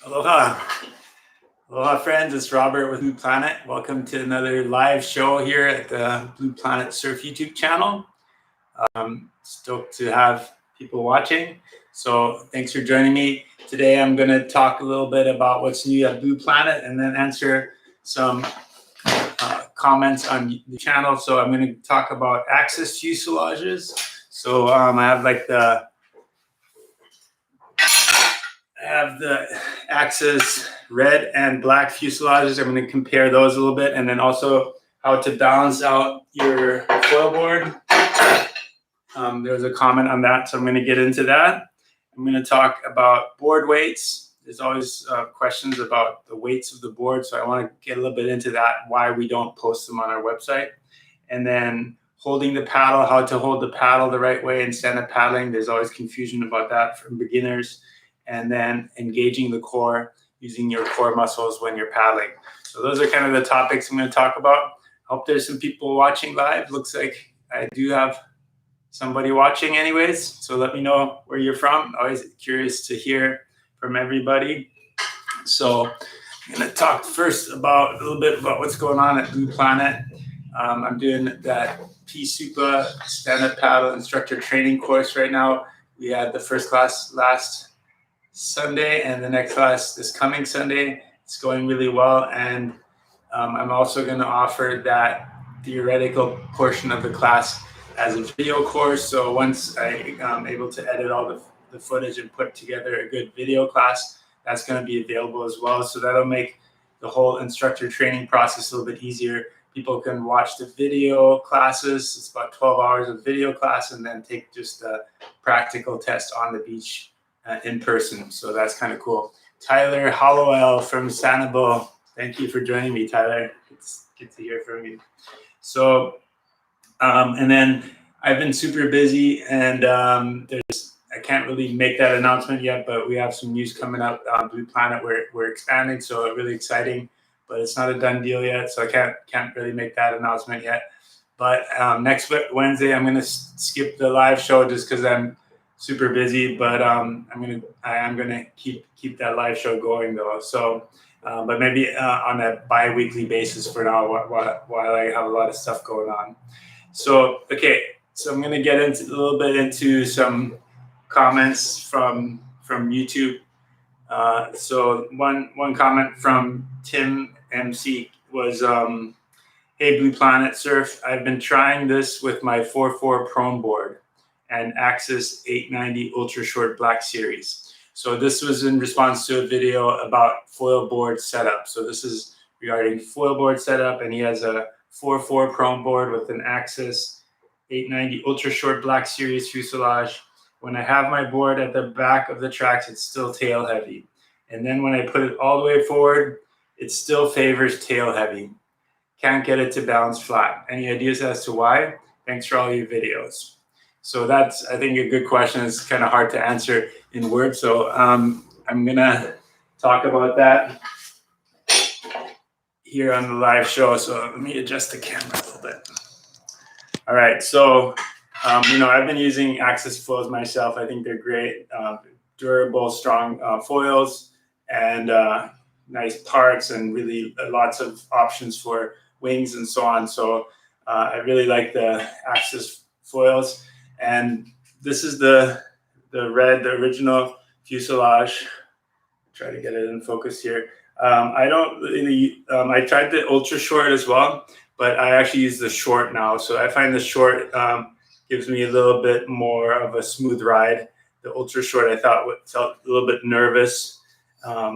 Aloha. Aloha, friends. It's Robert with Blue Planet. Welcome to another live show here at the Blue Planet Surf YouTube channel. Stoked to have people watching. So thanks for joining me. Today I'm going to talk a little bit about what's new at Blue Planet and then answer some comments on the channel. So I'm going to talk about Axis fuselages. So I have the Axis red and black fuselages. I'm going to compare those a little bit, and then also how to balance out your foil board. There was a comment on that, so I'm going to get into that. I'm going to talk about board weights. There's always questions about the weights of the board, so I want to get a little bit into that, why we don't post them on our website. And then holding the paddle, how to hold the paddle the right way and stand-up paddling. There's always confusion about that from beginners. And then engaging the core, using your core muscles when you're paddling. So those are kind of the topics I'm going to talk about. Hope there's some people watching live. Looks like I do have somebody watching anyways. So let me know where you're from. Always curious to hear from everybody. So I'm going to talk first about a little bit about what's going on at Blue Planet. I'm doing that P-Supa stand-up paddle instructor training course right now. We had the first class last Sunday and the next class this coming Sunday. It's going really well, and I'm also going to offer that theoretical portion of the class as a video course. So once I'm able to edit all the footage and put together a good video class, that's going to be available as well. So that'll make the whole instructor training process a little bit easier. People can watch the video classes. It's about 12 hours of video class, and then take just a practical test on the beach in person. So that's kind of cool. Tyler Hollowell from Sanibel. Thank you for joining me, Tyler. It's good to hear from you. So, and then I've been super busy, and I can't really make that announcement yet, but we have some news coming up on Blue Planet. We're expanding, so really exciting, but it's not a done deal yet, so I can't really make that announcement yet. But next Wednesday, I'm going to skip the live show just because I'm super busy, but I am gonna keep that live show going though. So, but maybe on a bi-weekly basis for now, while I have a lot of stuff going on. So, okay, so I'm gonna get into a little bit into some comments from YouTube. So one comment from Tim MC was, "Hey Blue Planet Surf, I've been trying this with my 4.4 prone board and Axis 890 Ultra Short Black Series." So this was in response to a video about foil board setup. So this is regarding foil board setup, and he has a 4.4 prone board with an Axis 890 Ultra Short Black Series fuselage. When I have my board at the back of the tracks, it's still tail heavy. And then when I put it all the way forward, it still favors tail heavy. Can't get it to balance flat. Any ideas as to why? Thanks for all your videos. So that's, I think, a good question. It's kind of hard to answer in words. So I'm going to talk about that here on the live show. So let me adjust the camera a little bit. All right. So, I've been using Axis foils myself. I think they're great, durable, strong foils, and nice parts, and really lots of options for wings and so on. So I really like the Axis foils. And this is the original fuselage. Try to get it in focus here. I don't really, I tried the ultra short as well, but I actually use the short now. So I find the short gives me a little bit more of a smooth ride. The ultra short, I thought, felt a little bit nervous.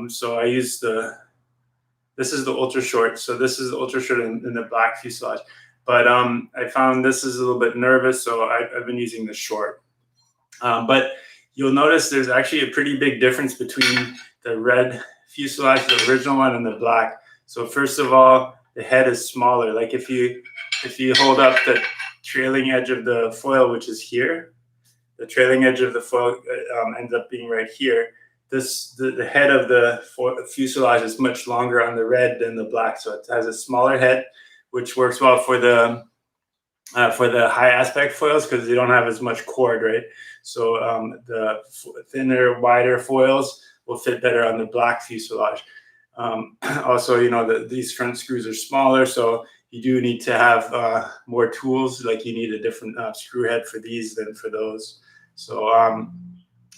So I use this is the ultra short. So this is the ultra short in the black fuselage. But I found this is a little bit nervous, so I've been using the short. But you'll notice there's actually a pretty big difference between the red fuselage, the original one, and the black. So first of all, the head is smaller. Like if you hold up the trailing edge of the foil, which is here, the trailing edge of the foil ends up being right here. The head of the fuselage is much longer on the red than the black, so it has a smaller head, which works well for the high aspect foils because they don't have as much cord, right? So the thinner, wider foils will fit better on the black fuselage. Also, these front screws are smaller, so you do need to have more tools. Like you need a different screw head for these than for those. So,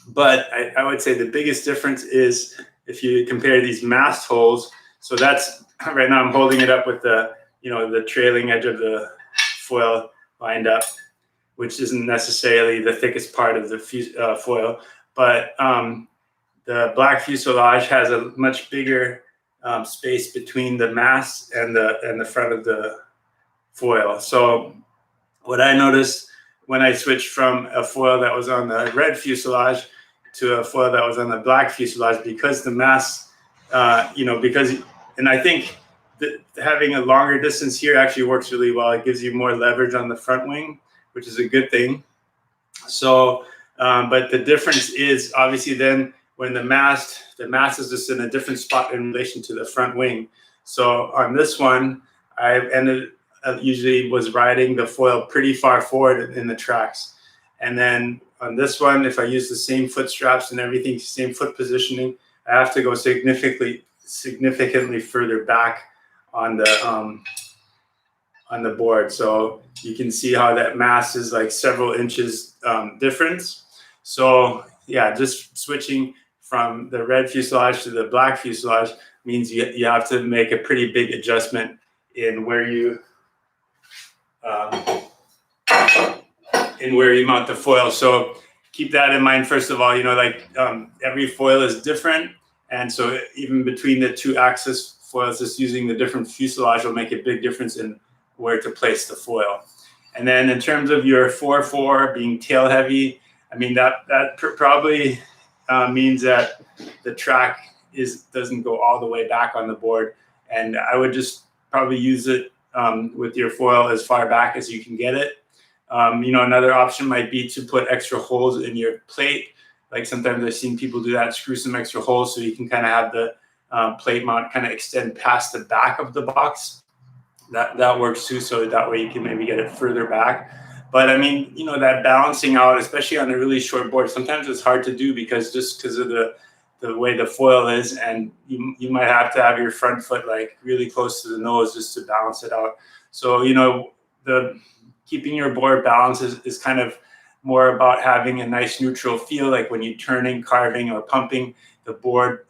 but I would say the biggest difference is if you compare these mast holes. So that's right now I'm holding it up with the trailing edge of the foil lined up, which isn't necessarily the thickest part of the foil, but the black fuselage has a much bigger space between the mast and the front of the foil. So what I noticed when I switched from a foil that was on the red fuselage to a foil that was on the black fuselage, because the mast, and I think that having a longer distance here actually works really well. It gives you more leverage on the front wing, which is a good thing. So, but the difference is obviously then when the mast is just in a different spot in relation to the front wing. So on this one, I usually was riding the foil pretty far forward in the tracks. And then on this one, if I use the same foot straps and everything, same foot positioning, I have to go significantly further back on the board. So you can see how that mast is like several inches difference. So yeah, just switching from the red fuselage to the black fuselage means you have to make a pretty big adjustment in where you mount the foil. So keep that in mind. First of all, every foil is different. And so even between the two axis foils, just using the different fuselage will make a big difference in where to place the foil. And then in terms of your 4.4 being tail heavy, I mean, that probably means that the track doesn't go all the way back on the board. And I would just probably use it with your foil as far back as you can get it. Another option might be to put extra holes in your plate. Like sometimes I've seen people do that, screw some extra holes so you can kind of have the plate mount kind of extend past the back of the box. That works too, so that way you can maybe get it further back. But I mean, that balancing out, especially on a really short board, sometimes it's hard to do because of the way the foil is, and you might have to have your front foot like really close to the nose just to balance it out. So the keeping your board balanced is kind of more about having a nice neutral feel. Like when you're turning, carving, or pumping, the board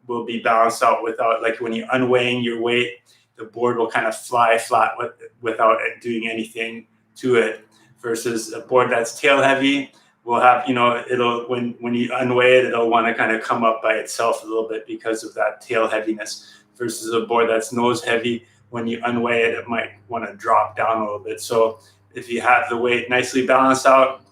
will be balanced out without, like when you're unweighing your weight, the board will kind of fly flat without doing anything to it. Versus a board that's tail heavy will have, it'll when you unweigh it, it'll want to kind of come up by itself a little bit because of that tail heaviness. Versus a board that's nose heavy, when you unweigh it, it might want to drop down a little bit. So if you have the weight nicely balanced out,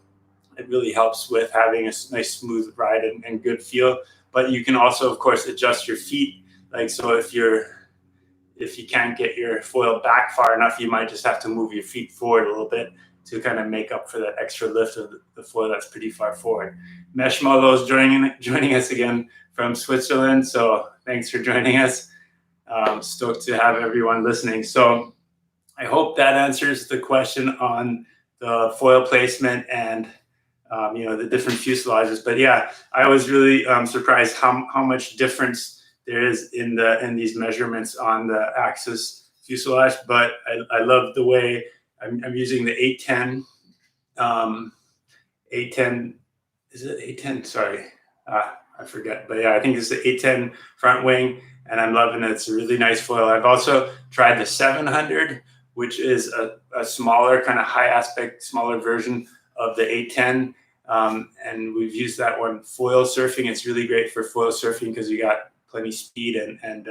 it really helps with having a nice smooth ride and good feel. But you can also, of course, adjust your feet. Like, so if you can't get your foil back far enough, you might just have to move your feet forward a little bit to kind of make up for that extra lift of the foil that's pretty far forward. Mesh Molo's joining us again from Switzerland. So thanks for joining us. Stoked to have everyone listening. So I hope that answers the question on the foil placement and the different fuselages. But yeah, I was really surprised how much difference there is in these measurements on the axis fuselage. But I love the way I'm using the 810. 810, is it 810? Sorry, I forget. But yeah, I think it's the 810 front wing, and I'm loving it. It's a really nice foil. I've also tried the 700, which is a smaller, kind of high aspect, smaller version of the 810. And we've used that one foil surfing. It's really great for foil surfing because you got plenty speed and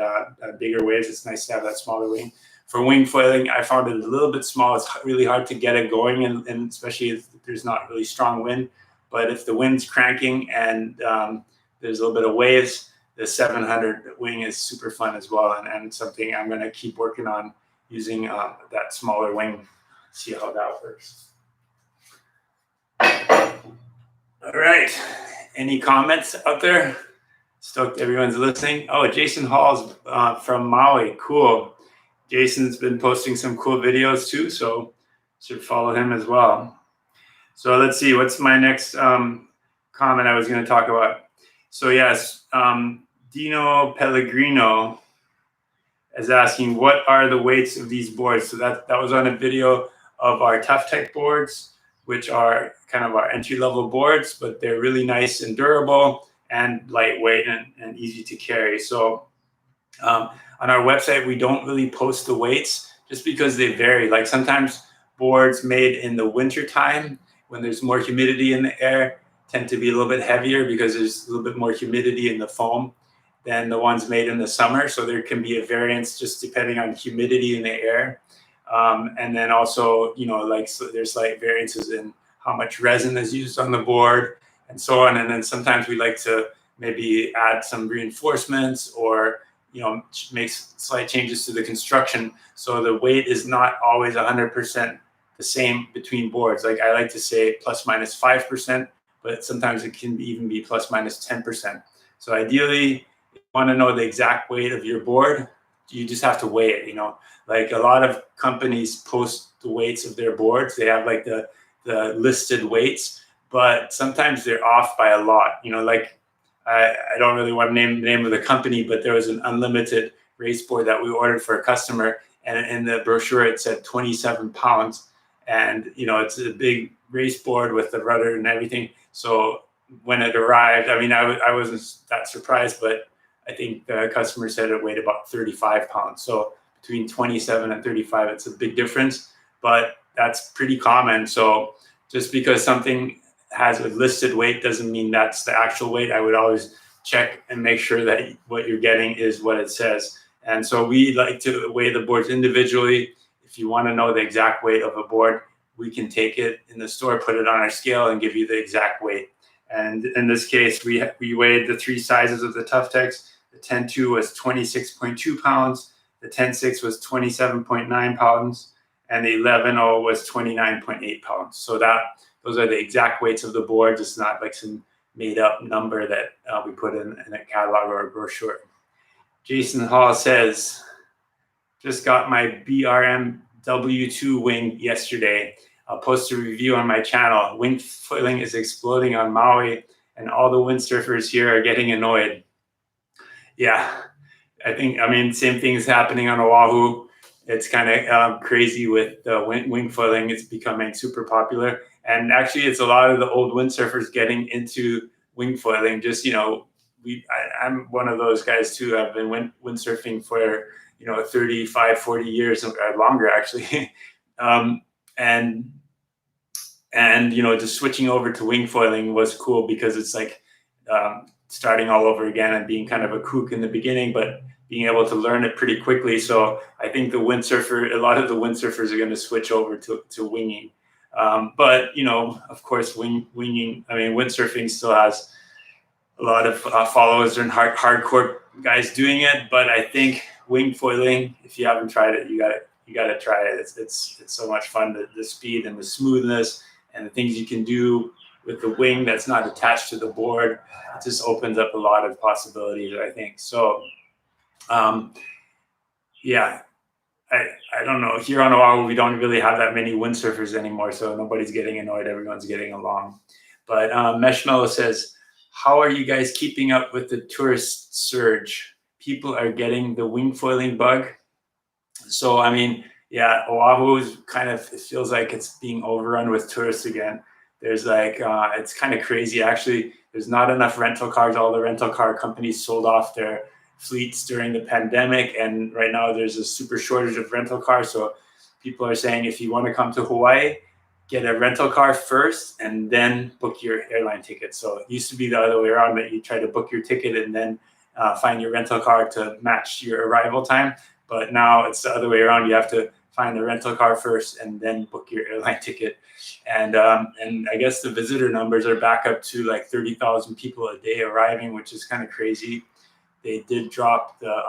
bigger waves. It's nice to have that smaller wing. For wing foiling, I found it a little bit small. It's really hard to get it going, and especially if there's not really strong wind. But if the wind's cranking and there's a little bit of waves, the 700 wing is super fun as well, and something I'm going to keep working on using that smaller wing. See how that works. All right. Any comments out there? Stoked everyone's listening. Oh, Jason Hall's from Maui. Cool. Jason's been posting some cool videos too, so should follow him as well. So let's see, what's my next comment I was going to talk about? So yes, Dino Pellegrino is asking, what are the weights of these boards? So that was on a video of our Tough Tech boards, which are kind of our entry-level boards, but they're really nice and durable and lightweight and easy to carry. So on our website, we don't really post the weights just because they vary. Like sometimes boards made in the winter time, when there's more humidity in the air, tend to be a little bit heavier because there's a little bit more humidity in the foam than the ones made in the summer. So there can be a variance just depending on humidity in the air. And then also, like so there's like variances in how much resin is used on the board and so on. And then sometimes we like to maybe add some reinforcements or make slight changes to the construction. So the weight is not always 100% the same between boards. Like I like to say plus minus 5%, but sometimes it can even be plus minus 10%. So ideally, if you want to know the exact weight of your board, you just have to weigh it. Like a lot of companies post the weights of their boards. They have like the listed weights, but sometimes they're off by a lot. Like I don't really want to name the name of the company, but there was an unlimited race board that we ordered for a customer, and in the brochure it said 27 pounds, and it's a big race board with the rudder and everything. So when it arrived, I mean, I wasn't that surprised, but I think the customer said it weighed about 35 pounds. So between 27 and 35, it's a big difference, but that's pretty common. So just because something has a listed weight doesn't mean that's the actual weight. I would always check and make sure that what you're getting is what it says. And so we like to weigh the boards individually. If you want to know the exact weight of a board, we can take it in the store, put it on our scale, and give you the exact weight. And in this case, we weighed the three sizes of the Tough Techs. The 10.2 was 26.2 pounds. The 10.6 was 27.9 pounds. And the 11.0 was 29.8 pounds. So those are the exact weights of the boards. It's not like some made up number that we put in a catalog or a brochure. Jason Hall says, just got my BRM W2 wing yesterday. I'll post a review on my channel. Wing foiling is exploding on Maui and all the windsurfers here are getting annoyed. Yeah, I mean, same thing is happening on Oahu. It's kind of crazy with wing foiling. It's becoming super popular. And actually, it's a lot of the old windsurfers getting into wing foiling. Just, I'm one of those guys too. I've been windsurfing for, 35, 40 years or longer, actually. And just switching over to wing foiling was cool because it's like starting all over again and being kind of a kook in the beginning, but being able to learn it pretty quickly. So I think a lot of the windsurfers are going to switch over to winging. But, of course, windsurfing still has a lot of followers and hardcore guys doing it. But I think wing foiling, if you haven't tried it, you got to try it. It's so much fun, the speed and the smoothness and the things you can do with the wing that's not attached to the board. It just opens up a lot of possibilities, I think. So, yeah, I don't know. Here on Oahu, we don't really have that many windsurfers anymore, so nobody's getting annoyed. Everyone's getting along. But Meshmello says, how are you guys keeping up with the tourist surge? People are getting the wing foiling bug. So, I mean, yeah, Oahu is it feels like it's being overrun with tourists again. There's it's kind of crazy. Actually, there's not enough rental cars. All the rental car companies sold off their fleets during the pandemic. And right now there's a super shortage of rental cars. So people are saying, if you want to come to Hawaii, get a rental car first and then book your airline ticket. So it used to be the other way around, that you try to book your ticket and then find your rental car to match your arrival time. But now it's the other way around. You have to find the rental car first and then book your airline ticket. And I guess the visitor numbers are back up to like 30,000 people a day arriving, which is kind of crazy. They did drop the,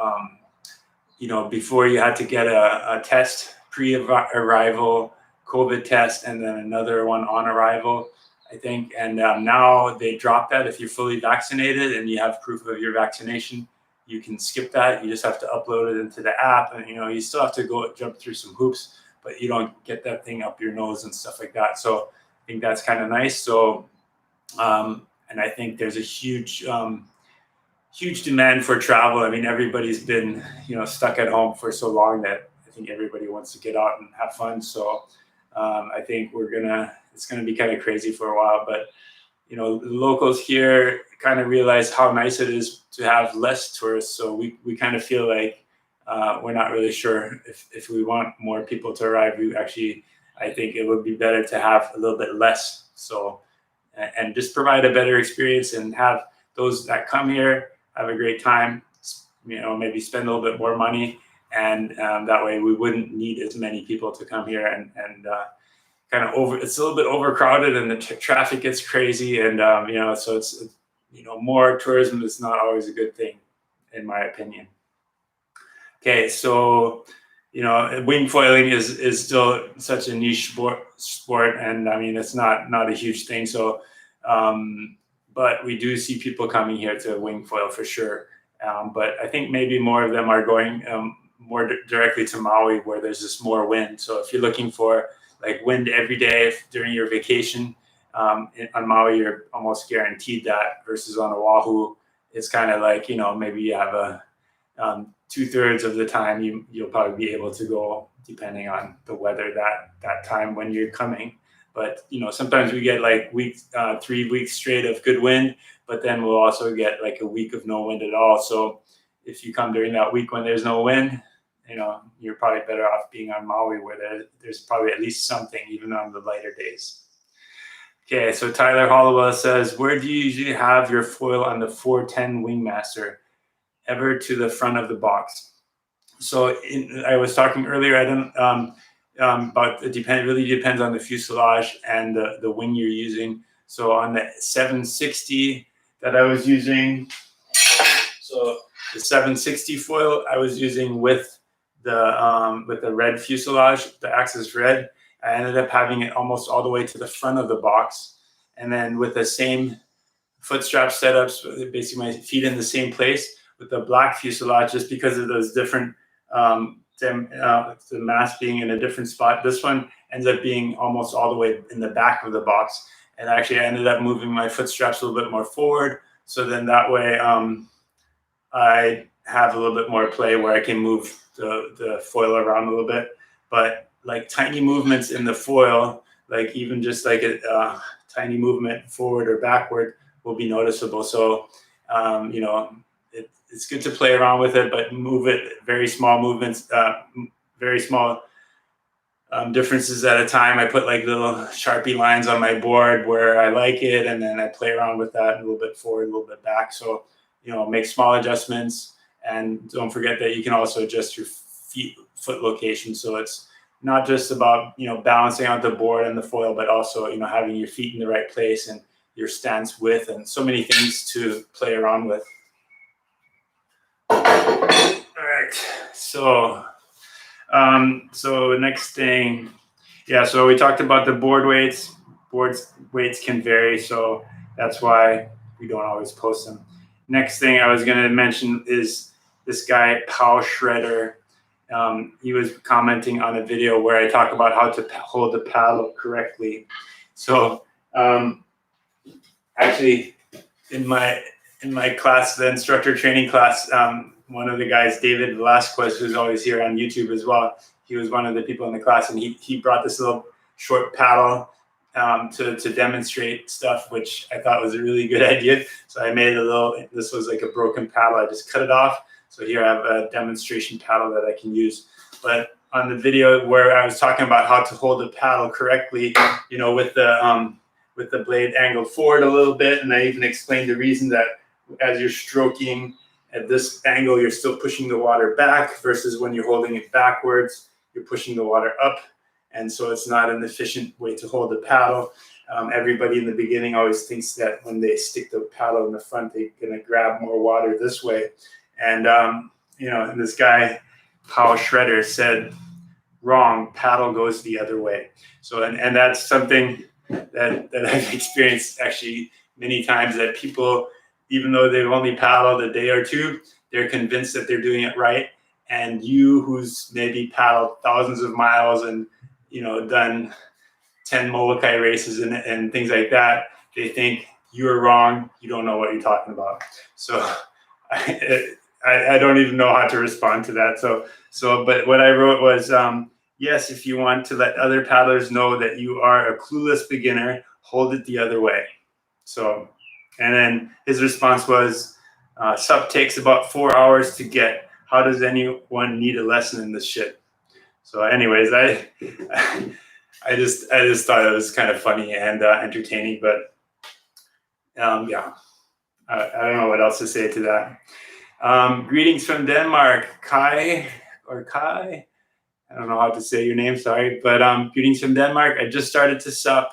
before you had to get a test, pre-arrival COVID test, and then another one on arrival, I think. And now they dropped that. If you're fully vaccinated and you have proof of your vaccination, you can skip that. You just have to upload it into the app, and you still have to go jump through some hoops, but you don't get that thing up your nose and stuff like that. So I think that's kind of nice. So, and I think there's a huge huge demand for travel. I mean, everybody's been, stuck at home for so long that I think everybody wants to get out and have fun. So I think it's gonna be kind of crazy for a while, but the locals here kind of realize how nice it is to have less tourists. So we kind of feel like we're not really sure if we want more people to arrive. I think it would be better to have a little bit less. So, and just provide a better experience and have those that come here have a great time, maybe spend a little bit more money. And that way we wouldn't need as many people to come here and it's a little bit overcrowded and the traffic gets crazy. And, so it's, more tourism is not always a good thing, in my opinion. Okay, so wing foiling is still such a niche sport, and I mean it's not a huge thing. So, but we do see people coming here to wing foil for sure. But I think maybe more of them are going more directly to Maui, where there's just more wind. So if you're looking for like wind every day during your vacation, on Maui, you're almost guaranteed that. Versus on Oahu, it's kind of like maybe you have a 2/3 of the time you'll probably be able to go, depending on the weather that time when you're coming. But sometimes we get like 3 weeks straight of good wind, but then we'll also get like a week of no wind at all. So if you come during that week when there's no wind, you're probably better off being on Maui, where there's probably at least something, even on the lighter days. Okay, so Tyler Hollowell says, where do you usually have your foil on the 410 Wingmaster? Ever to the front of the box? So I was talking earlier, I don't but it really depends on the fuselage and the wing you're using. So on the 760 that I was using, so the 760 foil I was using with the red fuselage, the Axis Red, I ended up having it almost all the way to the front of the box. And then with the same foot strap setups, basically my feet in the same place, with the black fuselage, just because of those different, the mast being in a different spot. This one ends up being almost all the way in the back of the box. And actually I ended up moving my foot straps a little bit more forward. So then that way I have a little bit more play where I can move the foil around a little bit. But like tiny movements in the foil, like even just like a tiny movement forward or backward, will be noticeable. So, it's good to play around with it, but move it very small movements, very small differences at a time. I put like little Sharpie lines on my board where I like it, and then I play around with that a little bit forward, a little bit back. So, make small adjustments, and don't forget that you can also adjust your foot location. So it's not just about, balancing out the board and the foil, but also, having your feet in the right place and your stance width, and so many things to play around with. All right, so next thing, so we talked about the board weights. Board weights can vary, so that's why we don't always post them. Next thing I was going to mention is this guy, Pow Shredder. He was commenting on a video where I talk about how to hold the paddle correctly. So actually, in my class, the instructor training class, one of the guys, David Velasquez, who's always here on YouTube as well, he was one of the people in the class, and he brought this little short paddle to demonstrate stuff, which I thought was a really good idea. So I made this was like a broken paddle. I just cut it off. So here I have a demonstration paddle that I can use. But on the video where I was talking about how to hold the paddle correctly, with the blade angled forward a little bit, and I even explained the reason that as you're stroking at this angle, you're still pushing the water back, versus when you're holding it backwards, you're pushing the water up. And so it's not an efficient way to hold the paddle. Everybody in the beginning always thinks that when they stick the paddle in the front, they're going to grab more water this way. And, and this guy, Pow Shredder, said, wrong, paddle goes the other way. So, and that's something that I've experienced actually many times, that people, even though they've only paddled a day or two, they're convinced that they're doing it right. And you, who's maybe paddled thousands of miles and, done 10 Molokai races and things like that, they think you're wrong. You don't know what you're talking about. So I don't even know how to respond to that. But what I wrote was, yes, if you want to let other paddlers know that you are a clueless beginner, hold it the other way. So, and then his response was, SUP takes about 4 hours to get. How does anyone need a lesson in this shit? So, anyways, I just thought it was kind of funny and entertaining, but yeah, I don't know what else to say to that. Greetings from Denmark, Kai or Kai. I don't know how to say your name, sorry, but greetings from Denmark. I just started to SUP,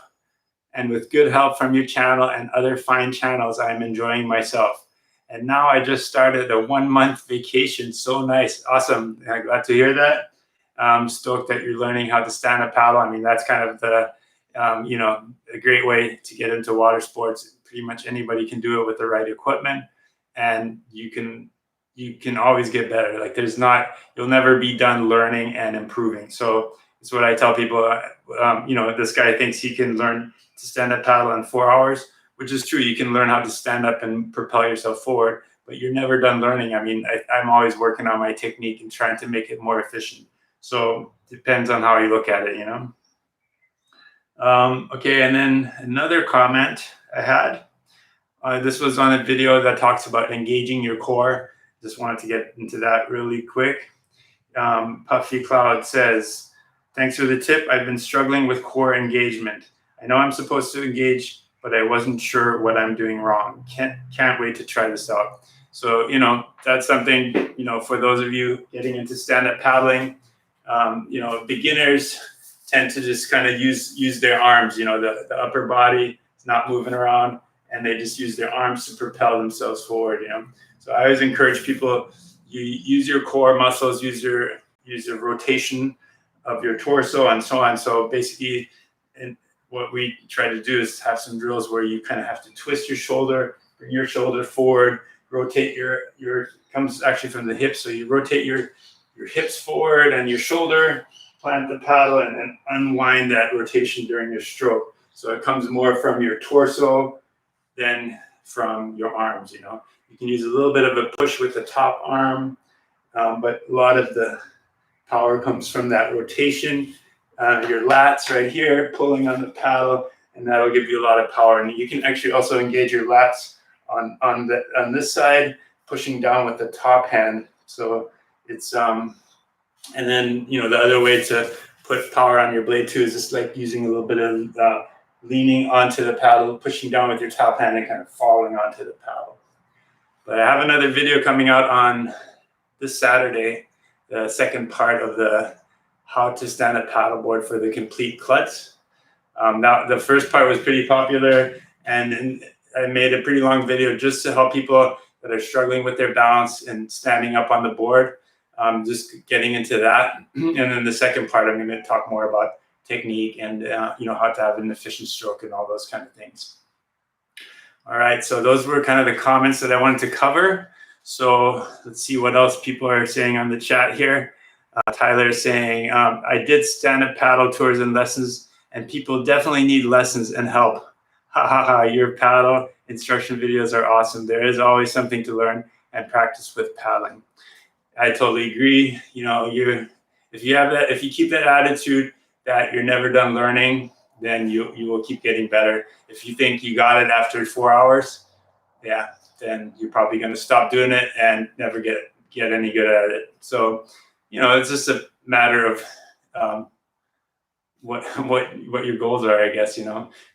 and with good help from your channel and other fine channels, I'm enjoying myself. And now I just started a 1-month vacation. So nice, awesome. I'm glad to hear that. I'm stoked that you're learning how to stand up paddle. I mean, that's kind of the, a great way to get into water sports. Pretty much anybody can do it with the right equipment, and you can always get better. Like you'll never be done learning and improving. So it's what I tell people. This guy thinks he can learn to stand up paddle in 4 hours, which is true. You can learn how to stand up and propel yourself forward, but you're never done learning. I mean, I'm always working on my technique and trying to make it more efficient. So it depends on how you look at it, Okay, and then another comment I had. This was on a video that talks about engaging your core. Just wanted to get into that really quick. Puffy Cloud says, thanks for the tip. I've been struggling with core engagement. I know I'm supposed to engage, but I wasn't sure what I'm doing wrong. Can't wait to try this out. So, that's something, for those of you getting into stand-up paddling, beginners tend to just kind of use their arms, the upper body is not moving around, and they just use their arms to propel themselves forward, So I always encourage people, you use your core muscles, use your rotation of your torso and so on. So basically, and what we try to do is have some drills where you kind of have to twist your shoulder, bring your shoulder forward, rotate your comes actually from the hips. So you rotate your hips forward and your shoulder, plant the paddle, and then unwind that rotation during your stroke. So it comes more from your torso than from your arms, You can use a little bit of a push with the top arm, but a lot of the power comes from that rotation. Your lats right here, pulling on the paddle, and that'll give you a lot of power. And you can actually also engage your lats on this side, pushing down with the top hand. So it's and then the other way to put power on your blade too is just like using a little bit of leaning onto the paddle, pushing down with your top hand, and kind of falling onto the paddle. But I have another video coming out on this Saturday, the second part of the how to stand a paddleboard for the complete klutz. Now, the first part was pretty popular, and I made a pretty long video just to help people that are struggling with their balance and standing up on the board, just getting into that. And then the second part, I'm going to talk more about technique and how to have an efficient stroke and all those kind of things. All right, so those were kind of the comments that I wanted to cover. So let's see what else people are saying on the chat here. Tyler is saying, I did stand-up paddle tours and lessons, and people definitely need lessons and help. Ha ha ha, your paddle instruction videos are awesome. There is always something to learn and practice with paddling. I totally agree. If you keep that attitude that you're never done learning, then you will keep getting better. If you think you got it after 4 hours, yeah, then you're probably going to stop doing it and never get any good at it. So, it's just a matter of what your goals are, I guess.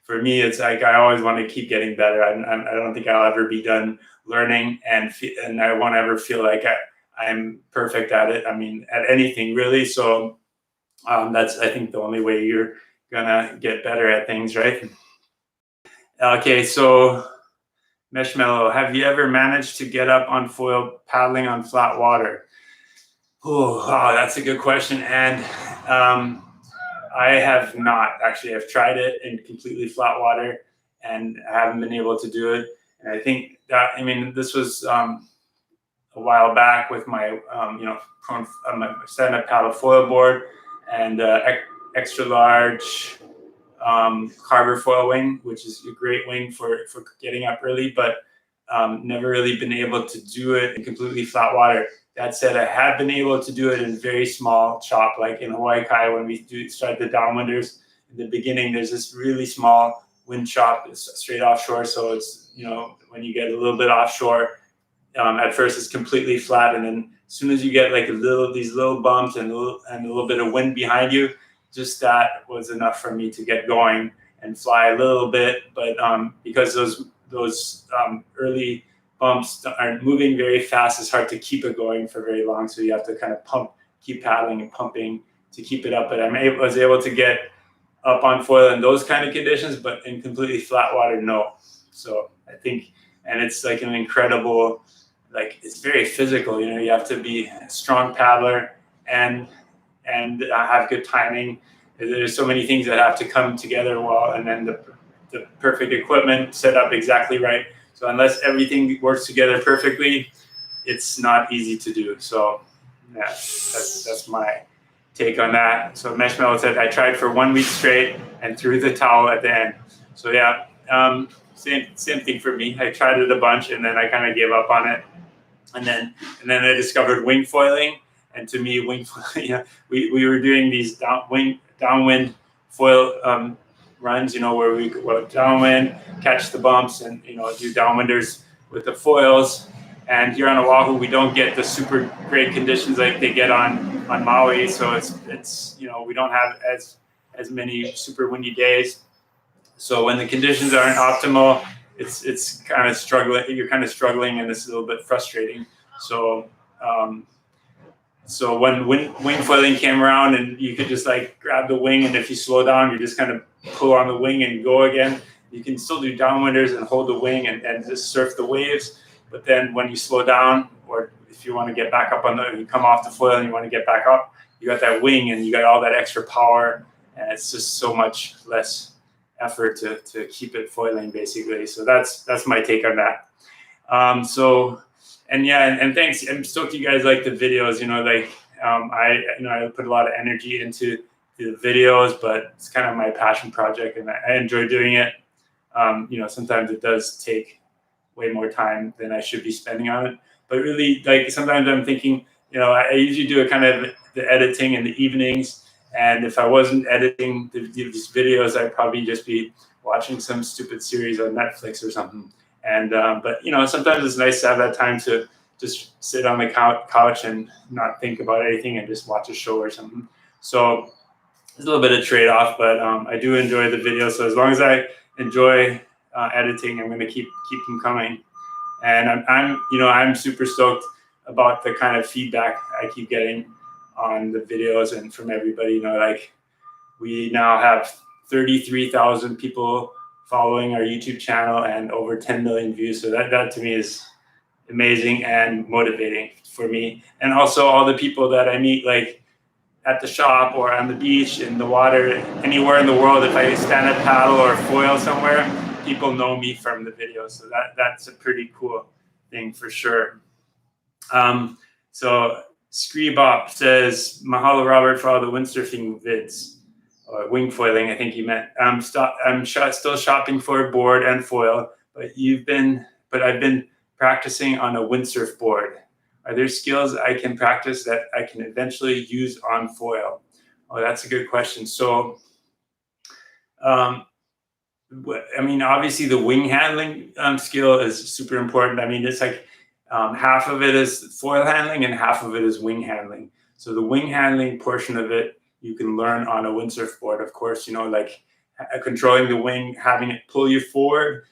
For me, it's like I always want to keep getting better. I don't think I'll ever be done learning, and I won't ever feel like I'm perfect at it. I mean, at anything really. So that's, I think, the only way you're gonna get better at things, right? Okay, so Meshmello, have you ever managed to get up on foil paddling on flat water? Oh, that's a good question. And I have not actually. I've tried it in completely flat water, and I haven't been able to do it. And I think that, this was a while back with my, my stand-up paddle foil board and extra large Carver foil wing, which is a great wing for getting up early. But never really been able to do it in completely flat water. That said, I have been able to do it in very small chop, like in Hawaii Kai when we start the downwinders. In the beginning, there's this really small wind chop. It's straight offshore, so it's, when you get a little bit offshore, at first it's completely flat, and then as soon as you get like these little bumps and a little bit of wind behind you, just that was enough for me to get going and fly a little bit. But because those early bumps aren't moving very fast, it's hard to keep it going for very long. So you have to kind of keep paddling and pumping to keep it up. But I was able to get up on foil in those kind of conditions, but in completely flat water, no. So I think, and it's like an incredible, like it's very physical. You have to be a strong paddler and have good timing. There's so many things that have to come together well, and then the perfect equipment set up exactly right. So unless everything works together perfectly, it's not easy to do. So yeah, that's my take on that. So Meshmello said, I tried for 1 week straight and threw the towel at the end. So yeah, same thing for me. I tried it a bunch and then I kind of gave up on it. And then I discovered wing foiling. And to me, wing foiling, we were doing these downwind foil runs, where we go downwind, catch the bumps, and do downwinders with the foils. And here on Oahu, we don't get the super great conditions like they get on Maui. So it's we don't have as many super windy days. So when the conditions aren't optimal, it's kind of struggling. You're kind of struggling, and it's a little bit frustrating. So so when wing foiling came around, and you could just like grab the wing, and if you slow down, you just kind of pull on the wing and go again. You can still do downwinders and hold the wing and just surf the waves. But then when you slow down, or if you want to get back up you come off the foil and you want to get back up, you got that wing and you got all that extra power, and it's just so much less effort to keep it foiling basically. So that's my take on that. And thanks. I'm stoked you guys like the videos. I put a lot of energy into the videos, but it's kind of my passion project, and I enjoy doing it. Sometimes it does take way more time than I should be spending on it. But really, like sometimes I'm thinking, I usually do a kind of the editing in the evenings. And if I wasn't editing these videos, I'd probably just be watching some stupid series on Netflix or something. And but sometimes it's nice to have that time to just sit on the couch and not think about anything and just watch a show or something. So it's a little bit of trade-off, but I do enjoy the videos. So as long as I enjoy editing, I'm going to keep them coming. And I'm super stoked about the kind of feedback I keep getting on the videos and from everybody. Like we now have 33,000 people following our YouTube channel and over 10 million views. So that to me is amazing and motivating for me. And also all the people that I meet, like at the shop or on the beach, in the water, anywhere in the world, if I stand up paddle or foil somewhere, people know me from the videos. So that's a pretty cool thing for sure. So Screebop says, mahalo Robert for all the windsurfing vids. Or wing foiling, I think you meant. I'm still shopping for a board and foil, but I've been practicing on a windsurf board. Are there skills I can practice that I can eventually use on foil? Oh, that's a good question. So, obviously the wing handling skill is super important. It's like half of it is foil handling and half of it is wing handling. So the wing handling portion of it, you can learn on a windsurf board, of course, like controlling the wing, having it pull you forward,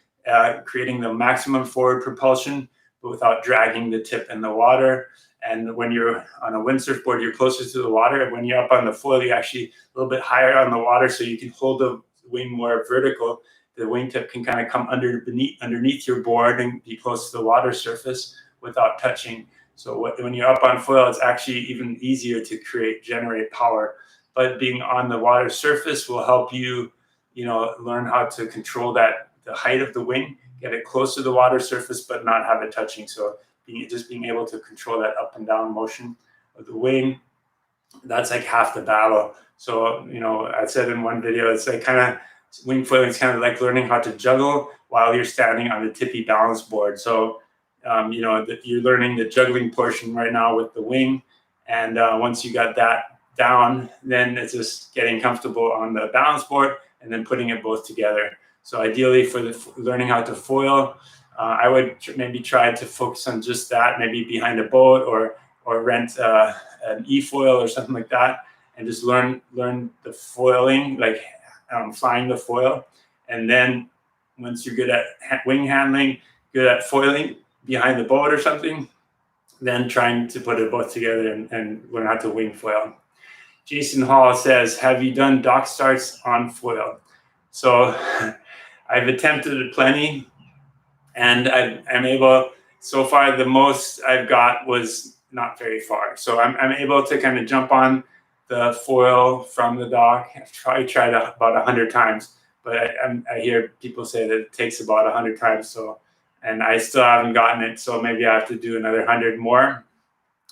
creating the maximum forward propulsion, but without dragging the tip in the water. And when you're on a windsurf board, you're closer to the water. And when you're up on the foil, you're actually a little bit higher on the water, so you can hold the wing more vertical. The wingtip can kind of come underneath your board and be close to the water surface without touching. So when you're up on foil, it's actually even easier to generate power. But being on the water surface will help you, learn how to control the height of the wing, get it close to the water surface, but not have it touching. So being able to control that up and down motion of the wing, that's like half the battle. So, I said in one video, it's like kind of wing foiling is kind of like learning how to juggle while you're standing on the tippy balance board. So, you're learning the juggling portion right now with the wing. And once you got that down, then it's just getting comfortable on the balance board and then putting it both together. So ideally for learning how to foil, I would maybe try to focus on just that, maybe behind a boat or rent an e-foil or something like that, and just learn the foiling, like flying the foil. And then once you're good at wing handling, good at foiling behind the boat or something, then trying to put it both together and learn how to wing foil. Jason Hall says, have you done dock starts on foil? So I've attempted it plenty, and I'm able, so far the most I've got was not very far. So I'm able to kind of jump on the foil from the dock. I've tried about 100 times, but I hear people say that it takes about 100 times. So, and I still haven't gotten it. So maybe I have to do another 100 more,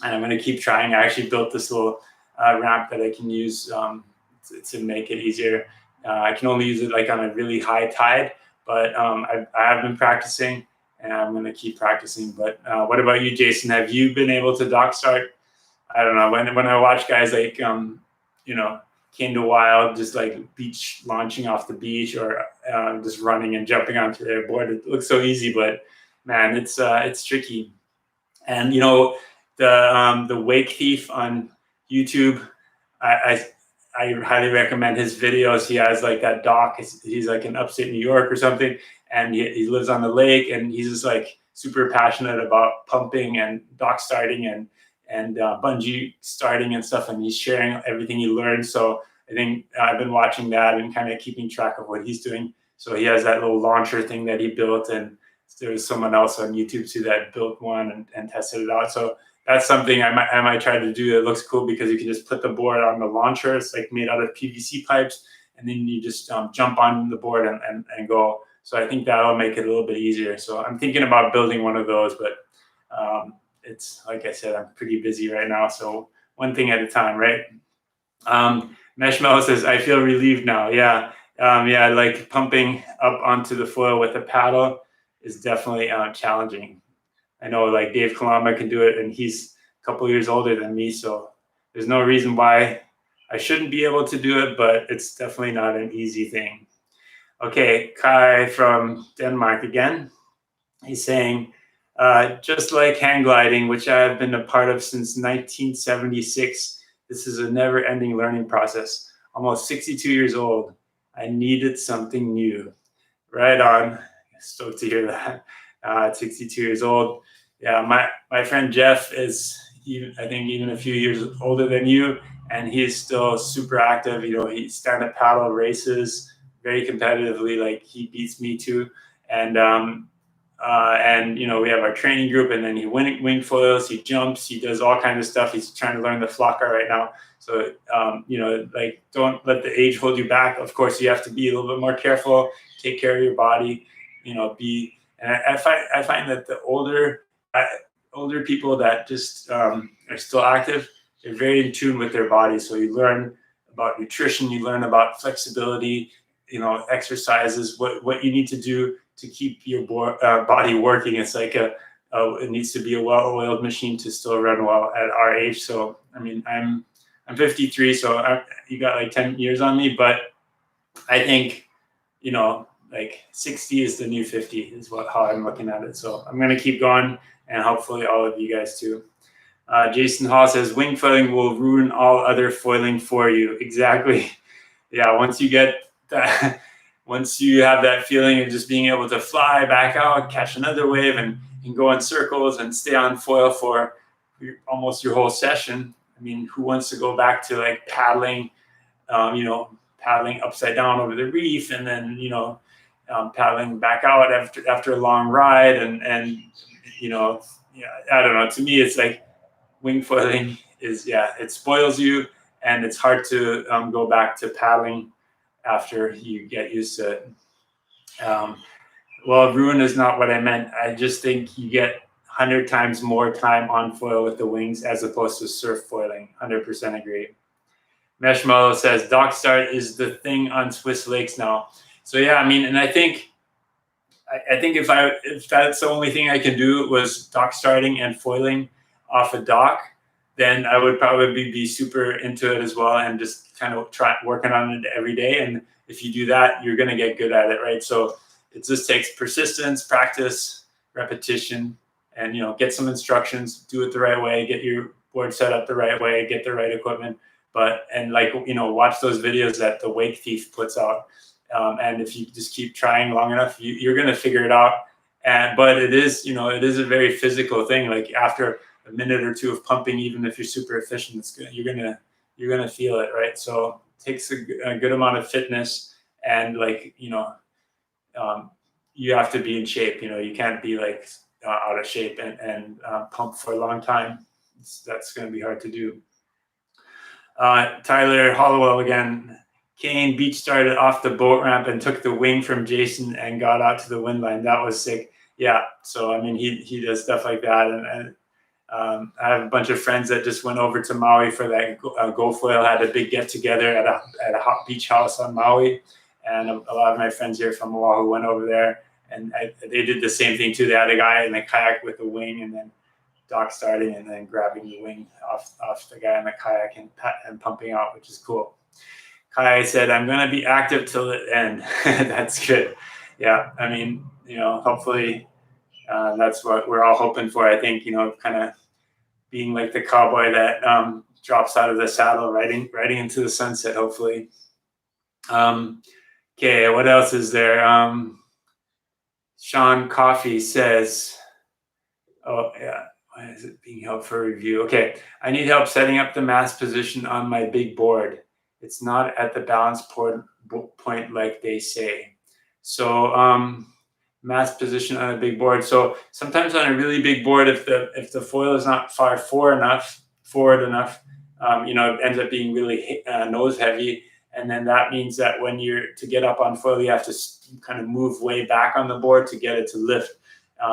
and I'm going to keep trying. I actually built this little ramp that I can use to make it easier. I can only use it like on a really high tide, but I have been practicing, and I'm going to keep practicing. But what about you, Jason? Have you been able to dock start? I don't know. When I watch guys like, Kane Wild, just like beach launching off the beach, or just running and jumping onto their board, it looks so easy, but man, it's tricky. And the Wake Thief on YouTube, I highly recommend his videos. He has like that dock. He's like in upstate New York or something, and he lives on the lake, and he's just like super passionate about pumping and dock starting and bungee starting and stuff, and he's sharing everything he learned. So I think I've been watching that and kind of keeping track of what he's doing. So he has that little launcher thing that he built, and there was someone else on YouTube too that built one and tested it out. So that's something I might try to do. It looks cool because you can just put the board on the launcher. It's like made out of PVC pipes, and then you just jump on the board and go. So I think that'll make it a little bit easier. So I'm thinking about building one of those, but it's like I said, I'm pretty busy right now. So one thing at a time, right? Meshmello says, I feel relieved now. Yeah. Like pumping up onto the foil with a paddle is definitely challenging. I know like Dave Kalama can do it, and he's a couple years older than me. So there's no reason why I shouldn't be able to do it, but it's definitely not an easy thing. Okay, Kai from Denmark again. He's saying, just like hang gliding, which I have been a part of since 1976, this is a never-ending learning process. Almost 62 years old. I needed something new. Right on. Stoked to hear that. 62 years old. Yeah, my friend Jeff is, I think, even a few years older than you, and he's still super active. He stand-up paddle races very competitively. Like, he beats me too. And we have our training group, and then he wing foils, he jumps, he does all kinds of stuff. He's trying to learn the flocker right now. So, like, don't let the age hold you back. Of course, you have to be a little bit more careful, take care of your body, and I find that the older people that just are still active, they're very in tune with their body. So you learn about nutrition, you learn about flexibility, exercises, what you need to do to keep your body working. It's like it needs to be a well-oiled machine to still run well at our age. So, I mean, I'm 53, so you got like 10 years on me, but I think, like 60 is the new 50 is how I'm looking at it. So I'm going to keep going, and hopefully all of you guys too. Jason Hall says, wing foiling will ruin all other foiling for you. Exactly. Yeah, once you get that, once you have that feeling of just being able to fly back out, catch another wave, and go in circles and stay on foil for almost your whole session. I mean, who wants to go back to like paddling, paddling upside down over the reef, and then, paddling back out after a long ride, and I don't know. To me, it's like wing foiling is, it spoils you, and it's hard to go back to paddling after you get used to it. Well, ruin is not what I meant. I just think you get 100 times more time on foil with the wings as opposed to surf foiling. 100% agree. Meshmallow says, dock start is the thing on Swiss lakes now. So yeah, I mean, and I think if that's the only thing I could do was dock starting and foiling off a dock, then I would probably be super into it as well and just kind of try working on it every day. And if you do that, you're gonna get good at it, right? So it just takes persistence, practice, repetition, and get some instructions, do it the right way, get your board set up the right way, get the right equipment. And watch those videos that the Wake Thief puts out. And if you just keep trying long enough, you're going to figure it out. But it is a very physical thing. Like after a minute or two of pumping, even if you're super efficient, it's good. You're gonna feel it, right? So it takes a good amount of fitness, and you have to be in shape. You can't be like out of shape and pump for a long time. That's going to be hard to do. Tyler Hollowell again. Kane beach started off the boat ramp and took the wing from Jason and got out to the wind line. That was sick. Yeah. So I mean, he does stuff like that, and I have a bunch of friends that just went over to Maui for that. GoFoil had a big get together at a hot beach house on Maui, and a lot of my friends here from Oahu went over there, and they did the same thing too. They had a guy in a kayak with a wing, and then dock starting and then grabbing the wing off the guy in the kayak and pumping out, which is cool. Kai said, "I'm going to be active till the end." That's good. Yeah, I mean, hopefully that's what we're all hoping for. I think kind of being like the cowboy that drops out of the saddle, riding into the sunset. Hopefully. Okay, what else is there? Sean Coffey says, "Oh yeah, why is it being held for review?" Okay, I need help setting up the mast position on my big board. It's not at the balance point like they say. So mast position on a big board. So sometimes on a really big board, if the foil is not far forward enough, it ends up being really nose heavy. And then that means that when to get up on foil, you have to kind of move way back on the board to get it to lift,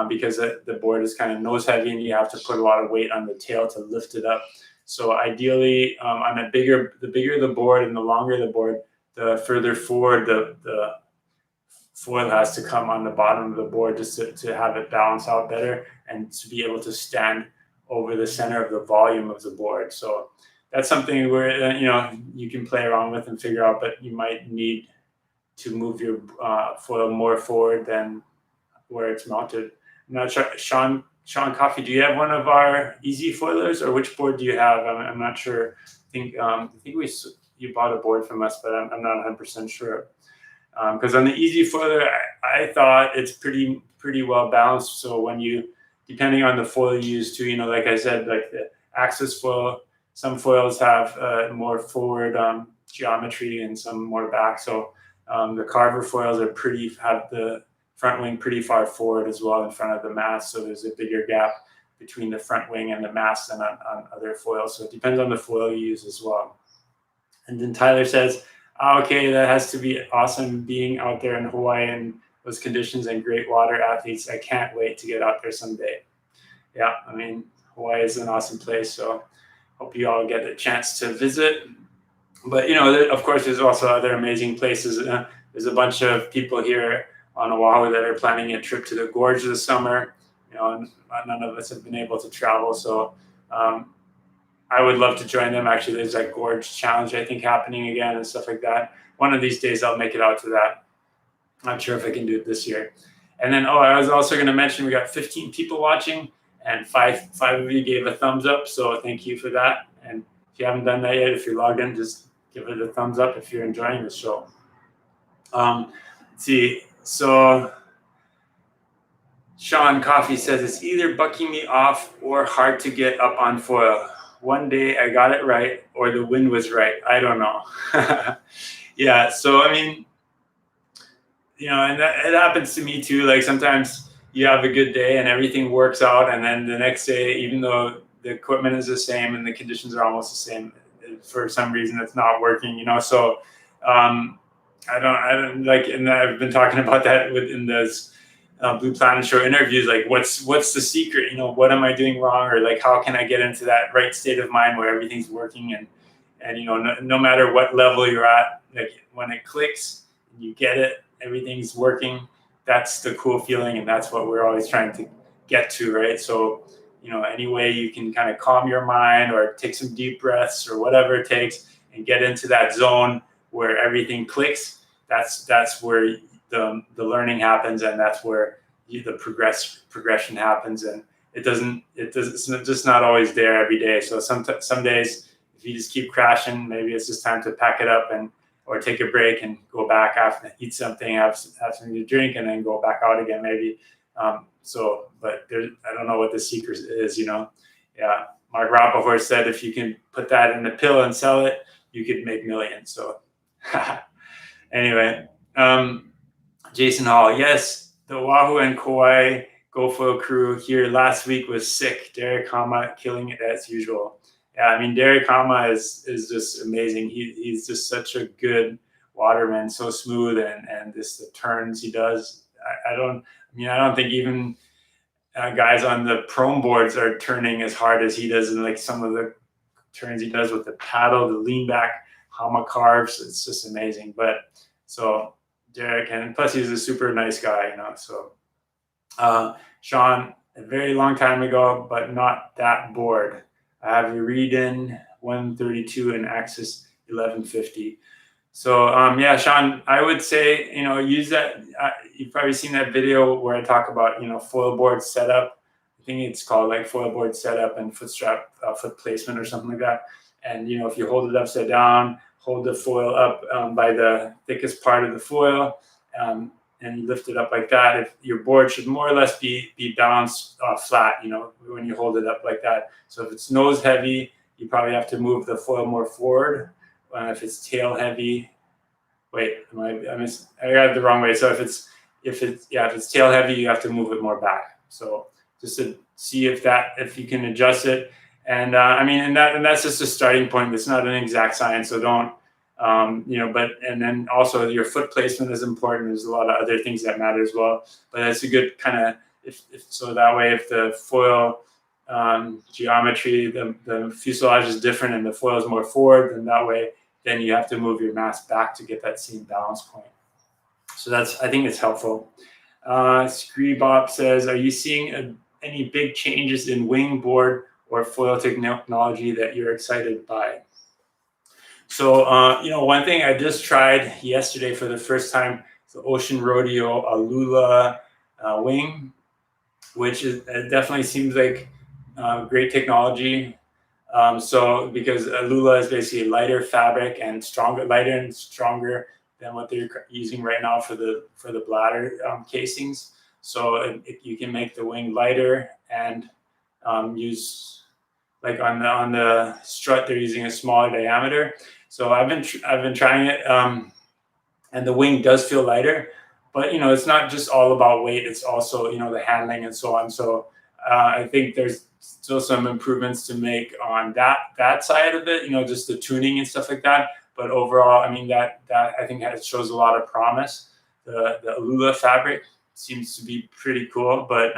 because the board is kind of nose heavy and you have to put a lot of weight on the tail to lift it up. So ideally, on the bigger the board and the longer the board, the further forward the foil has to come on the bottom of the board just to have it balance out better and to be able to stand over the center of the volume of the board. So that's something where you can play around with and figure out, but you might need to move your foil more forward than where it's mounted. I'm not sure, Sean Coffey, do you have one of our easy foilers, or which board do you have? I'm not sure. I think you bought a board from us, but I'm not 100% sure. Because on the easy foiler, I thought it's pretty well balanced. So depending on the foil you use too, like I said, like the axis foil, some foils have more forward geometry and some more back. So the Carver foils have the front wing pretty far forward as well in front of the mast. So there's a bigger gap between the front wing and the mast than on other foils. So it depends on the foil you use as well. And then Tyler says, "Okay, that has to be awesome being out there in Hawaii in those conditions and great water athletes. I can't wait to get out there someday." Yeah, I mean, Hawaii is an awesome place. So hope you all get a chance to visit. But, of course, there's also other amazing places. There's a bunch of people here on Oahu that are planning a trip to the gorge this summer. None of us have been able to travel. So I would love to join them. Actually, there's that gorge challenge, I think, happening again and stuff like that. One of these days, I'll make it out to that. I'm not sure if I can do it this year. And then, I was also going to mention we got 15 people watching, and five of you gave a thumbs up. So thank you for that. And if you haven't done that yet, if you're logged in, just give it a thumbs up if you're enjoying the show. Let's see. So Sean Coffey says, "It's either bucking me off or hard to get up on foil. One day I got it right, or the wind was right. I don't know." Yeah. So, I mean, and it happens to me too. Like sometimes you have a good day and everything works out. And then the next day, even though the equipment is the same and the conditions are almost the same, for some reason it's not working, So I don't like, and I've been talking about that in those Blue Planet Show interviews, like what's the secret? What am I doing wrong? Or like, how can I get into that right state of mind where everything's working and no matter what level you're at, like when it clicks, you get it everything's working, that's the cool feeling, and that's what we're always trying to get to, right? So, any way you can kind of calm your mind or take some deep breaths or whatever it takes and get into that zone where everything clicks, that's where the learning happens, and that's where the progression happens. And it's just not always there every day. So some days, if you just keep crashing, maybe it's just time to pack it up or take a break and go back after, eat something, have something to drink, and then go back out again maybe. But I don't know what the secret is, Yeah, Mark Rappaport said if you can put that in a pill and sell it, you could make millions. So anyway, Jason Hall, yes, the Oahu and Kauai GoFoil crew here last week was sick. Derek Hama killing it as usual. Yeah, I mean, Derek Hama is just amazing. He's just such a good waterman, so smooth, and just the turns he does. I don't think even guys on the prone boards are turning as hard as he does, and like some of the turns he does with the paddle, the lean back Hama carves. It's just amazing. But so Derek, and plus he's a super nice guy, So Sean, a very long time ago, but not that bored. I have a read-in 132 and Axis 1150. So yeah, Sean, I would say use that. You've probably seen that video where I talk about foil board setup. I think it's called like foil board setup and foot strap foot placement or something like that. And if you hold it upside down, hold the foil up by the thickest part of the foil, and you lift it up like that. If your board should more or less be balanced flat, when you hold it up like that. So if it's nose heavy, you probably have to move the foil more forward. If it's tail heavy, I got it the wrong way. So if it's tail heavy, you have to move it more back. So just to see if you can adjust it. And and that's just a starting point. It's not an exact science, so don't. And then also your foot placement is important. There's a lot of other things that matter as well. But that's a good kind of if that way, if the foil geometry, the fuselage is different and the foil is more forward, then you have to move your mass back to get that same balance point. So I think it's helpful. Screebop says, are you seeing any big changes in wing, board, or foil technology that you're excited by? So, one thing I just tried yesterday for the first time, the Ocean Rodeo Aloha wing, which it definitely seems like great technology. Because Aloha is basically a lighter fabric and lighter and stronger than what they're using right now for the Bladder casings. So you can make the wing lighter and use, like on the strut, they're using a smaller diameter. So I've been trying it, and the wing does feel lighter, but it's not just all about weight. It's also the handling and so on. So I think there's still some improvements to make on that side of it. Just the tuning and stuff like that. But overall, that I think shows a lot of promise. The Aloha fabric seems to be pretty cool, but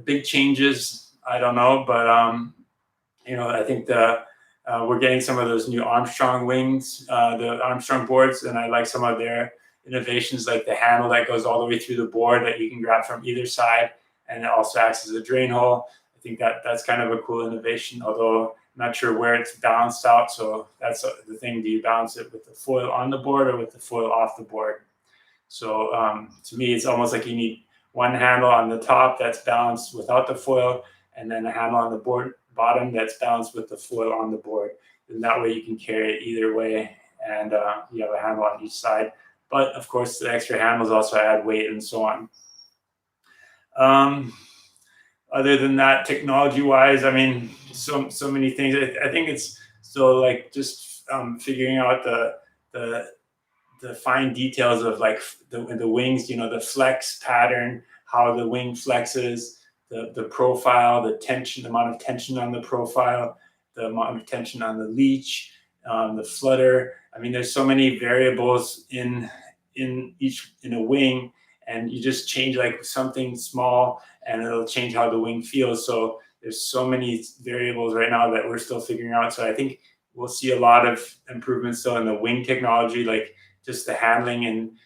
big changes, I don't know, but I think we're getting some of those new Armstrong wings, the Armstrong boards, and I like some of their innovations, like the handle that goes all the way through the board that you can grab from either side, and it also acts as a drain hole. I think that's kind of a cool innovation, although I'm not sure where it's balanced out. So that's the thing. Do you balance it with the foil on the board or with the foil off the board? So to me, it's almost like you need one handle on the top that's balanced without the foil, and then a handle on the board bottom that's balanced with the foil on the board. And that way you can carry it either way, and you have a handle on each side. But of course, the extra handles also add weight and so on. Other than that, technology-wise, so many things. I think it's still like just figuring out the fine details of like the wings, the flex pattern, how the wing flexes, the profile, the amount of tension on the profile, the amount of tension on the leech, the flutter. There's so many variables in a wing, and you just change like something small and it'll change how the wing feels. So there's so many variables right now that we're still figuring out. So I think we'll see a lot of improvements still in the wing technology, like just the handling and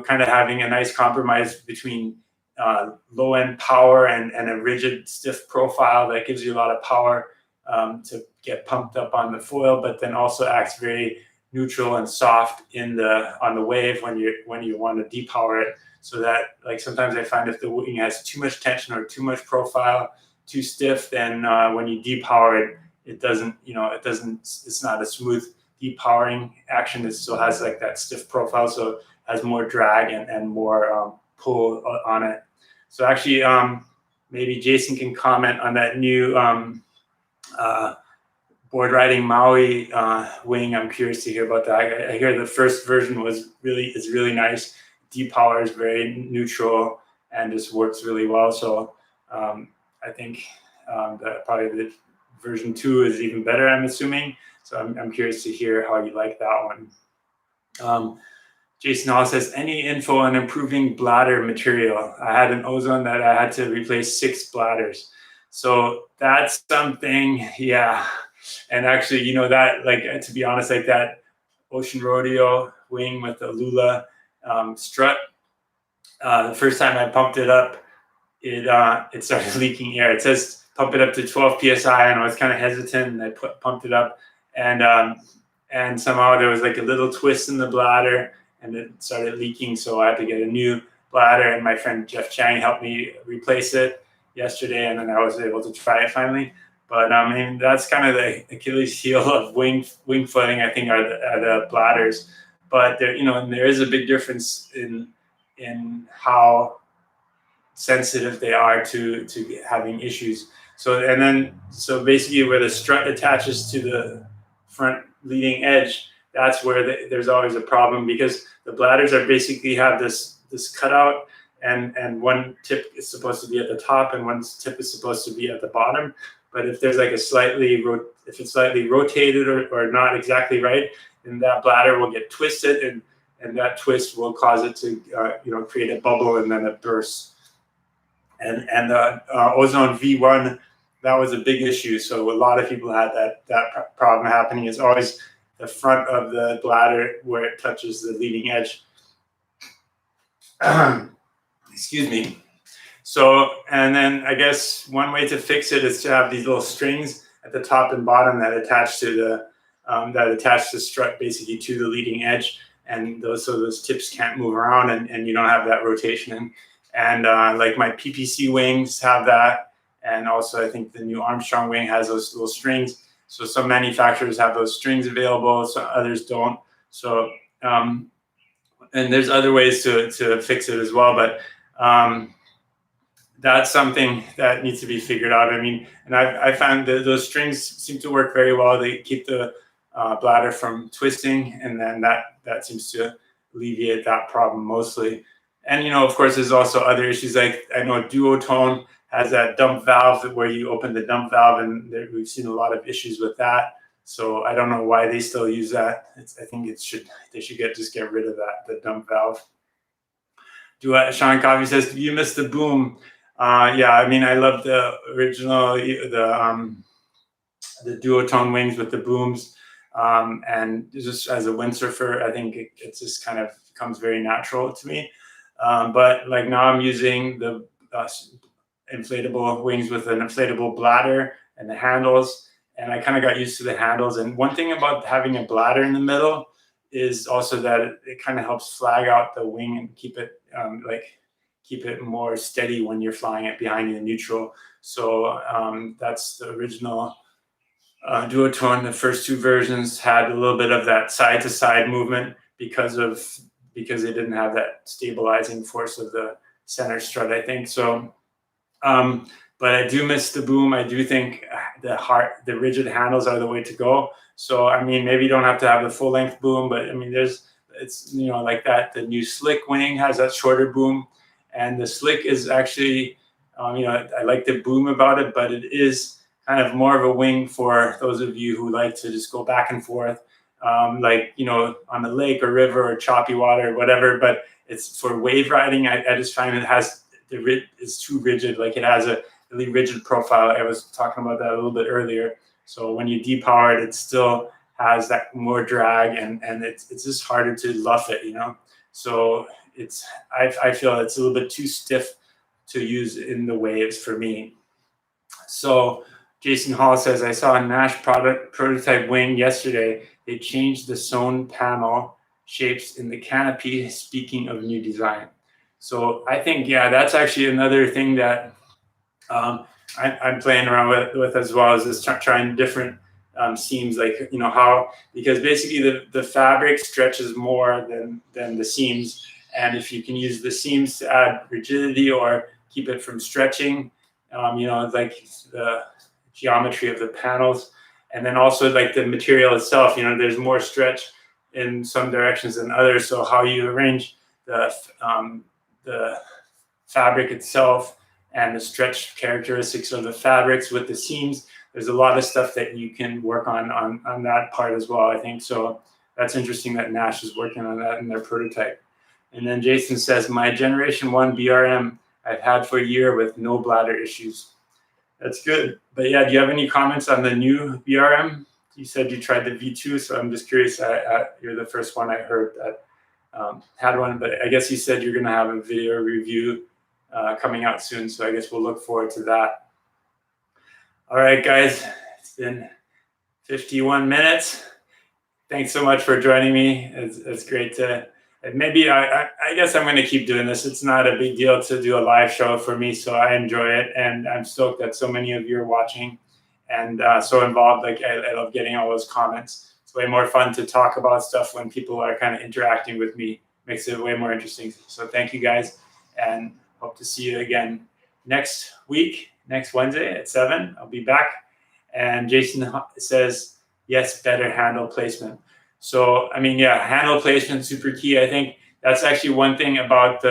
kind of having a nice compromise between low end power and a rigid, stiff profile that gives you a lot of power to get pumped up on the foil, but then also acts very neutral and soft on the wave when you want to depower it. So that, like, sometimes I find if the wing has too much tension or too much profile, too stiff, then when you depower it, it's not a smooth depowering action. It still has like that stiff profile, so it has more drag and more pull on it. So actually, maybe Jason can comment on that new board riding Maui wing. I'm curious to hear about that. I hear the first version is really nice. Depower is very neutral and just works really well. So I think that probably the version 2 is even better, I'm assuming. So I'm curious to hear how you like that one. Jason Hall says, any info on improving bladder material? I had an ozone that I had to replace 6 bladders. So that's something, yeah. And actually, that, like, to be honest, like that Ocean Rodeo wing with the Lula strut, the first time I pumped it up, it started leaking air. It says pump it up to 12 psi, and I was kind of hesitant, and I pumped it up, and somehow there was like a little twist in the bladder, and it started leaking. So I had to get a new bladder, and my friend Jeff Chang helped me replace it yesterday, and then I was able to try it finally. But I mean, that's kind of the Achilles heel of wing footing, I think, are the bladders. But there is a big difference in how sensitive they are to having issues. So basically, where the strut attaches to the front leading edge, that's where there's always a problem, because the bladders basically have this cutout, and one tip is supposed to be at the top and one tip is supposed to be at the bottom. But if there's like if it's slightly rotated or not exactly right, then that bladder will get twisted, and that twist will cause it to create a bubble, and then it bursts. And the ozone V1, that was a big issue. So a lot of people had that problem happening. It's always the front of the bladder where it touches the leading edge. Excuse me. So, and then I guess one way to fix it is to have these little strings at the top and bottom that attach to the strut basically to the leading edge, and those tips can't move around, and you don't have that rotation. And like my PPC wings have that, and also I think the new Armstrong wing has those little strings. So some manufacturers have those strings available, so others don't. So and there's other ways to fix it as well, but that's something that needs to be figured out. I mean, and I found that those strings seem to work very well. They keep the bladder from twisting, and then that seems to alleviate that problem mostly. And of course, there's also other issues. Like I know Duotone has that dump valve where you open the dump valve, and we've seen a lot of issues with that. So I don't know why they still use that. I think they should just get rid of the dump valve. Sean Coffey says, "Do you miss the boom?" Yeah, I mean, I love the original, the Duotone wings with the booms, and just as a windsurfer, I think it just kind of comes very natural to me. But like now, I'm using the inflatable wings with an inflatable bladder and the handles, and I kind of got used to the handles. And one thing about having a bladder in the middle is also that it kind of helps flag out the wing and keep it more steady when you're flying it behind you in neutral. So that's the original Duotone. The first 2 versions had a little bit of that side to side movement because they didn't have that stabilizing force of the center strut, I think. So, but I do miss the boom. I do think the rigid handles are the way to go. So, I mean, maybe you don't have to have the full length boom, but I mean, it's like that. The new Slick wing has that shorter boom, and the Slick is actually, I like the boom about it, but it is kind of more of a wing for those of you who like to just go back and forth, on the lake or river or choppy water or whatever. But it's for wave riding. I just find it's too rigid. Like it has a really rigid profile. I was talking about that a little bit earlier. So when you depower it, it still has that more drag, and it's just harder to luff it, So I feel it's a little bit too stiff to use in the waves for me. So Jason Hall says, I saw a Nash prototype wing yesterday. They changed the sewn panel shapes in the canopy, speaking of new design. So I think, yeah, that's actually another thing that I'm playing around with as well, is just trying different seams, like, how, because basically the fabric stretches more than the seams. And if you can use the seams to add rigidity or keep it from stretching, like the geometry of the panels, and then also like the material itself, there's more stretch in some directions than others. So how you arrange the fabric itself and the stretch characteristics of the fabrics with the seams, there's a lot of stuff that you can work on that part as well, I think. So that's interesting that Nash is working on that in their prototype. And then Jason says, my Generation 1 BRM I've had for a year with no bladder issues. That's good. But yeah, do you have any comments on the new BRM? You said you tried the V2, so I'm just curious. You're the first one I heard that had one, but I guess you said you're going to have a video review coming out soon, so I guess we'll look forward to that. All right, guys, it's been 51 minutes. Thanks so much for joining me. It's great to, maybe I guess I'm going to keep doing this. It's not a big deal to do a live show for me, so I enjoy it, and I'm stoked that so many of you are watching and so involved. Like, I love getting all those comments. It's way more fun to talk about stuff when people are kind of interacting with me. Makes it way more interesting. So thank you, guys, and hope to see you again next week, next Wednesday at 7. I'll be back. And Jason says, yes, better handle placement. So, I mean, yeah, handle placement, super key. I think that's actually one thing about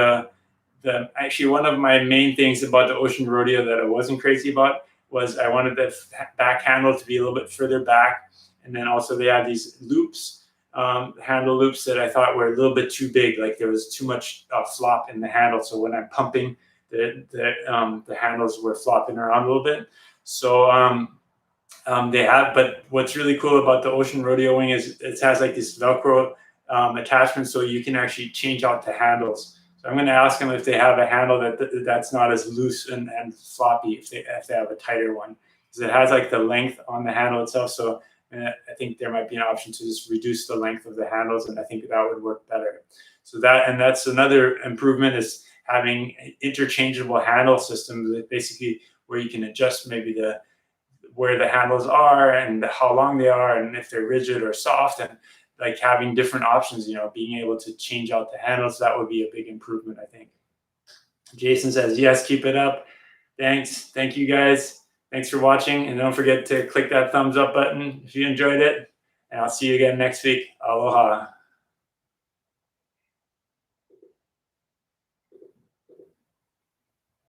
actually one of my main things about the Ocean Rodeo that I wasn't crazy about was I wanted the back handle to be a little bit further back. And then also they have these loops, handle loops that I thought were a little bit too big. Like there was too much flop in the handle. So when I'm pumping, the handles were flopping around a little bit. So they have, but what's really cool about the Ocean Rodeo wing is it has like this Velcro attachment, so you can actually change out the handles. So I'm going to ask them if they have a handle that's not as loose and floppy, if they have a tighter one, because it has like the length on the handle itself. So I think there might be an option to just reduce the length of the handles, and I think that would work better. So that's another improvement, is having interchangeable handle systems, basically where you can adjust maybe where the handles are and how long they are, and if they're rigid or soft, and like having different options, being able to change out the handles, that would be a big improvement, I think. Jason says, yes, keep it up. Thanks. Thank you, guys. Thanks for watching. And don't forget to click that thumbs up button if you enjoyed it. And I'll see you again next week. Aloha.